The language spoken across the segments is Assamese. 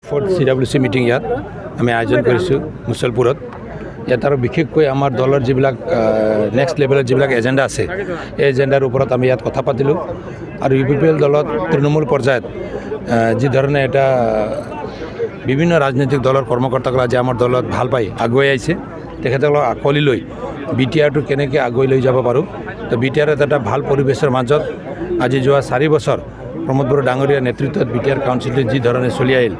4th CWC মিটিং ইয়াত আমি আয়োজন কৰিছোঁ মুছলপুৰত। ইয়াত আৰু বিশেষকৈ আমাৰ দলৰ যিবিলাক নেক্সট লেভেলৰ যিবিলাক এজেণ্ডা আছে এই এজেণ্ডাৰ ওপৰত আমি ইয়াত কথা পাতিলোঁ। আৰু UPPL দলত তৃণমূল পৰ্যায়ত যি ধৰণে এটা বিভিন্ন ৰাজনৈতিক দলৰ কৰ্মকৰ্তাসকলে আজি আমাৰ দলত ভাল পাই আগুৱাই আহিছে, তেখেতসকলক আকোৱালি লৈ BTRটো কেনেকৈ আগুৱাই লৈ যাব পাৰোঁ। তো BTRত এটা ভাল পৰিৱেশৰ মাজত আজি যোৱা 4 বছৰ প্ৰমোদ বড়ো ডাঙৰীয়াৰ নেতৃত্বত BTR কাউন্সিলটো যি ধৰণে চলি আহিল,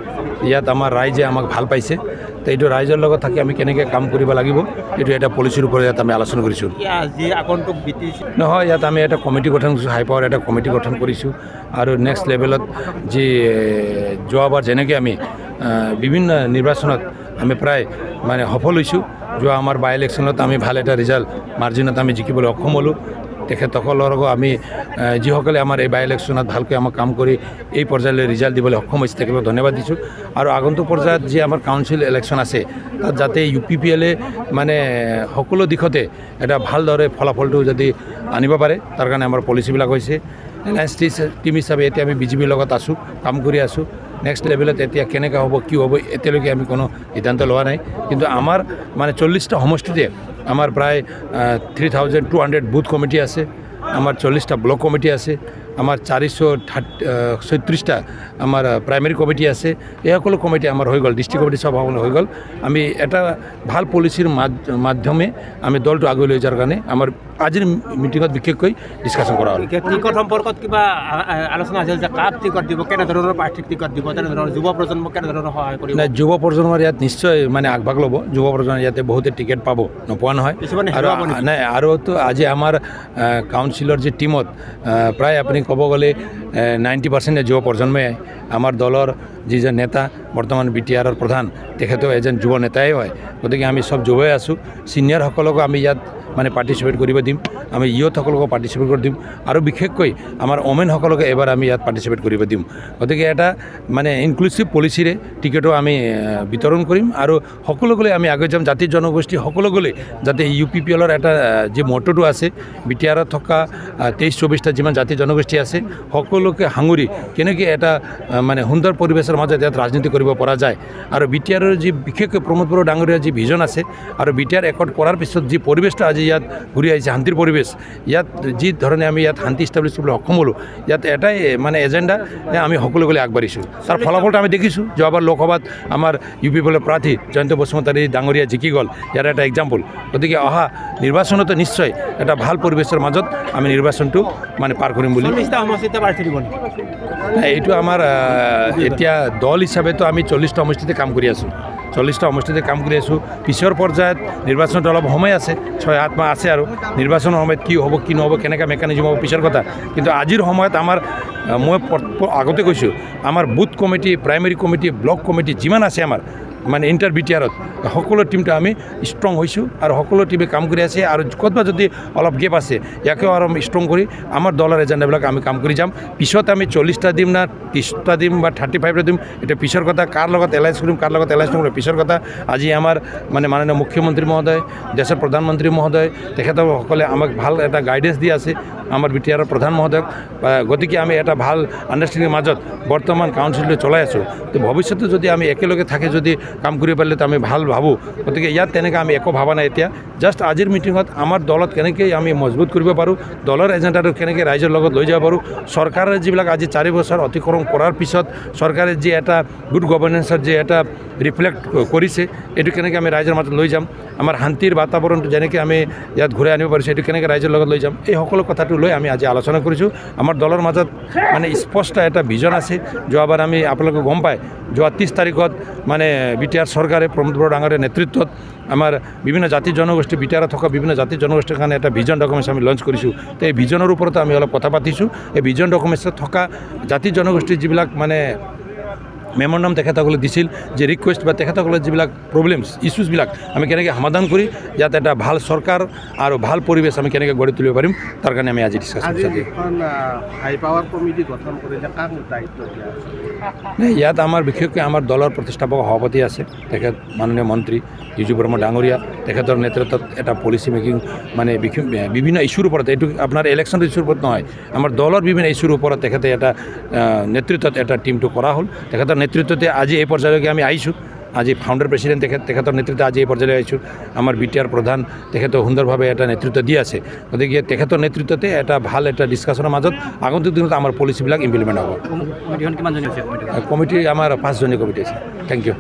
ইয়াত আমাৰ ৰাইজে আমাক ভাল পাইছে। তো এইটো ৰাইজৰ লগত থাকি আমি কেনেকৈ কাম কৰিব লাগিব এইটো এটা পলিচিৰ ওপৰত ইয়াত আমি আলোচনা কৰিছোঁ। নহয়, ইয়াত আমি এটা কমিটি গঠন কৰিছোঁ, হাই পাৱাৰ এটা কমিটি গঠন কৰিছোঁ। আৰু নেক্সট লেভেলত যি যোৱাবাৰ যেনেকৈ আমি বিভিন্ন নিৰ্বাচনত আমি প্ৰায় মানে সফল হৈছোঁ, যোৱা আমাৰ বাই ইলেকশ্যনত আমি ভাল এটা ৰিজাল্ট মাৰ্জিনত আমি জিকিবলৈ সক্ষম হ'লোঁ। তেখেতসকলকো আমি যিসকলে আমাৰ এই বাই ইলেকশ্যনত ভালকৈ আমাক কাম কৰি এই পৰ্যায়লৈ ৰিজাল্ট দিবলৈ সক্ষম হৈছে তেখেতলোকক ধন্যবাদ দিছোঁ। আৰু আগন্তুক পৰ্যায়ত যি আমাৰ কাউন্সিল ইলেকশ্যন আছে তাত যাতে UPPLে মানে সকলো দিশতে এটা ভালদৰে ফলাফলটো যদি আনিব পাৰে তাৰ কাৰণে আমাৰ পলিচিবিলাক হৈছে। এলায়েন্স টিম হিচাপে এতিয়া আমি BJPৰ লগত আছোঁ, কাম কৰি আছোঁ। নেক্সট লেভেলত এতিয়া কেনেকৈ হ'ব কি হ'ব এতিয়ালৈকে আমি কোনো সিদ্ধান্ত লোৱা নাই, কিন্তু আমাৰ মানে 40টা সমষ্টিতে আমাৰ প্ৰায় 3200 বুথ কমিটি আছে, আমাৰ 40টা ব্লক কমিটি আছে, আমাৰ 436টা আমাৰ প্ৰাইমেৰী কমিটি আছে। এই সকলো কমিটি আমাৰ হৈ গ'ল, ডিষ্ট্ৰিক্ট কমিটি সব হৈ গ'ল। আমি এটা ভাল পলিচিৰ মাধ্যমে আমি দলটো আগুৱাই লৈ যোৱাৰ কাৰণে আমাৰ আজিৰ মিটিঙত বিশেষকৈ ডিছকাশ্যন কৰা হ'ল। টিকট সম্পৰ্কত কিবা আলোচনা আছিল যে কাক টিকট দিব, কেনেধৰণৰ প্ৰাৰ্থীক টিকট দিব, তেনেধৰণৰ যুৱ প্ৰজন্মক কেনেধৰণৰ সহায় কৰিব? নাই, যুৱ প্ৰজন্মৰ ইয়াত নিশ্চয় মানে আগভাগ ল'ব। যুৱ প্ৰজন্মৰ ইয়াতে বহুতে টিকেট পাব, নোপোৱা নহয়। আৰু নাই, আৰুতো আজি আমাৰ কাউন্সিলৰ যি টিমত প্ৰায় আপুনি ক'ব গ'লে 90% যুৱ প্ৰজন্মই আমাৰ দলৰ যিজন নেতা বৰ্তমান BTRৰ প্ৰধান তেখেতেও এজন যুৱ নেতাই হয়। গতিকে আমি সব যুৱই আছোঁ। ছিনিয়ৰসকলকো আমি ইয়াত মানে পাৰ্টিচিপেট কৰিব দিম, আমি ইয়থসকলকো পাৰ্টিচিপেট কৰি দিম, আৰু বিশেষকৈ আমাৰ ওমেনসকলকে এবাৰ আমি ইয়াত পাৰ্টিচিপেট কৰিব দিম। গতিকে এটা মানে ইনক্লুচিভ পলিচিৰে টিকেটো আমি বিতৰণ কৰিম আৰু সকলোকলৈ আমি আগুৱাই যাম। জাতি জনগোষ্ঠী সকলোকলৈ যাতে UPPLৰ এটা যি মটটো আছে, BTRত থকা 23-24টা যিমান জাতি জনগোষ্ঠী আছে সকলোকে সাঙুৰি কেনেকৈ এটা মানে সুন্দৰ পৰিৱেশৰ মাজত ইয়াত ৰাজনীতি কৰিব পৰা যায়। আৰু BTRৰ যি বিশেষকৈ প্ৰমোদ বড়ো ডাঙৰীয়াৰ যি ভিজন আছে আৰু BTR একৰ্ড কৰাৰ পিছত যি পৰিৱেশটো আজি ইয়াত ঘূৰি আহিছে, শান্তিৰ পৰিৱেশ, ইয়াত যি ধৰণে আমি ইয়াত শান্তি ইষ্টাব্লিছ কৰিবলৈ সক্ষম হ'লোঁ, ইয়াত এটাই মানে এজেণ্ডা আমি সকলোকলৈ আগবাঢ়িছোঁ। তাৰ ফলাফলটো আমি দেখিছোঁ। যোৱাবাৰ লোকসভাত আমাৰ UPPLৰ প্ৰাৰ্থী জয়ন্ত বসুমতাৰী ডাঙৰীয়া জিকি গ'ল, ইয়াৰ এটা এক্সাম্পল। গতিকে অহা নিৰ্বাচনতো নিশ্চয় এটা ভাল পৰিৱেশৰ মাজত আমি নিৰ্বাচনটো মানে পাৰ কৰিম বুলি। এইটো আমাৰ এতিয়া দল হিচাপেতো আমি 40টা সমষ্টিতে কাম কৰি আছোঁ, 40টা সমষ্টিতে কাম কৰি আছোঁ। পিছৰ পৰ্যায়ত নিৰ্বাচনত অলপ সময় আছে, 6-8 মাহ আছে, আৰু নিৰ্বাচনৰ সময়ত কি হ'ব কি নহ'ব কেনেকৈ মেকানিজম হ'ব পিছৰ কথা। কিন্তু আজিৰ সময়ত আমাৰ মই আগতে কৈছোঁ আমাৰ booth committee, primary committee, block committee যিমান আছে আমাৰ মানে ইণ্টাৰ BTRত সকলো টিমটো আমি ষ্ট্ৰং হৈছোঁ আৰু সকলো টিমে কাম কৰি আছে। আৰু ক'ৰবাত যদি অলপ গেপ আছে ইয়াকেও আৰু ষ্ট্ৰং কৰি আমাৰ দলৰ এজেণ্ডাবিলাক আমি কাম কৰি যাম। পিছত আমি 40টা দিম না 30টা দিম বা 35টা দিম এটা পিছৰ কথা। কাৰ লগত এলায়েন্স কৰিম কাৰ লগত এলায়েন্স নকৰিম পিছৰ কথা। আজি আমাৰ মানে মাননীয় মুখ্যমন্ত্ৰী মহোদয়, দেশৰ প্ৰধানমন্ত্ৰী মহোদয় তেখেতসকলে আমাক ভাল এটা গাইডেন্স দি আছে, আমাৰ BTRৰ প্ৰধান মহোদয়ক। গতিকে আমি এটা ভাল আণ্ডাৰষ্টেণ্ডিংৰ মাজত বৰ্তমান কাউন্সিলটো চলাই আছোঁ। তো ভৱিষ্যতে যদি আমি একেলগে থাকি যদি কাম কৰিব পাৰিলে তো আমি ভাল ভাবোঁ। গতিকে ইয়াত তেনেকৈ আমি একো ভাবা নাই। এতিয়া জাষ্ট আজিৰ মিটিঙত আমাৰ দলত কেনেকৈ আমি মজবুত কৰিব পাৰোঁ, দলৰ এজেণ্ডাটো কেনেকৈ ৰাইজৰ লগত লৈ যাব পাৰোঁ, চৰকাৰে যিবিলাক আজি 4 বছৰ অতিক্ৰম কৰাৰ পিছত চৰকাৰে যি এটা গুড গভৰ্নেন্সৰ যি এটা ৰিফ্লেক্ট কৰিছে এইটো কেনেকৈ আমি ৰাইজৰ মাজত লৈ যাম, আমাৰ শান্তিৰ বাতাবৰণটো যেনেকৈ আমি ইয়াত ঘূৰাই আনিব পাৰিছোঁ এইটো কেনেকৈ ৰাইজৰ লগত লৈ যাম, এই সকলো কথাটো লৈ আমি আজি আলোচনা কৰিছোঁ। আমাৰ দলৰ মাজত মানে স্পষ্ট এটা ভিজন আছে। যোৱাবাৰ আমি আপোনালোকে গম পায় যোৱা 30 তাৰিখত মানে BTR চৰকাৰে প্ৰমোদ বড়ো ডাঙৰীয়াৰ নেতৃত্বত আমাৰ বিভিন্ন জাতি জনগোষ্ঠী BTRত থকা বিভিন্ন জাতি জনগোষ্ঠীৰ কাৰণে এটা ভিজন ডকুমেণ্টছ আমি লঞ্চ কৰিছোঁ। তো এই ভিজনৰ ওপৰতো আমি অলপ কথা পাতিছোঁ। এই ভিজন ডকুমেণ্টছত থকা জাতি জনগোষ্ঠীৰ যিবিলাক মানে মেম'ৰেণ্ডাম তেখেতসকলে দিছিল, যে ৰিকুৱেষ্ট বা তেখেতসকলে যিবিলাক প্ৰব্লেমছ ইছ্যুজবিলাক আমি কেনেকৈ সমাধান কৰি ইয়াত এটা ভাল চৰকাৰ আৰু ভাল পৰিৱেশ আমি কেনেকৈ গঢ়ি তুলিব পাৰিম তাৰ কাৰণে আমি আজি ডিছকাছ কৰিছোঁ। হাই পাৱাৰ কমিটি গঠন কৰিলে কাক দায়িত্ব দিয়া আছে? ইয়াত আমাৰ বিশেষকৈ আমাৰ দলৰ প্ৰতিষ্ঠাপক সভাপতি আছে, তেখেত মাননীয় মন্ত্ৰী জিজু বৰ্মা ডাঙৰীয়া, তেখেতৰ নেতৃত্বত এটা পলিচি মেকিং মানে বিভিন্ন ইছ্যুৰ ওপৰত, এইটো আপোনাৰ ইলেকশ্যন ইছ্যুৰ ওপৰত নহয়, আমাৰ দলৰ বিভিন্ন ইছ্যুৰ ওপৰত তেখেতে এটা নেতৃত্বত এটা টিমটো কৰা হ'ল। তেখেতৰ নেতৃত্বতে আজি এই পৰ্যায়লৈকে আমি আহিছোঁ আজি ফাউণ্ডাৰ প্ৰেচিডেণ্ট তেখেতৰ নেতৃত্বত আজি এই পৰ্যায়লৈ আহিছোঁ আমাৰ BTR প্ৰধান তেখেতে সুন্দৰভাৱে এটা নেতৃত্ব দি আছে গতিকে তেখেতৰ নেতৃত্বতে এটা ভাল এটা ডিছকাশ্যনৰ মাজত আগন্তুক দিনত আমাৰ পলিচিবিলাক ইমপ্লিমেণ্ট হ'ব কমিটিখন কিমানজনী হৈছে কমিটি আমাৰ 5জনী কমিটি আছে থেংক ইউ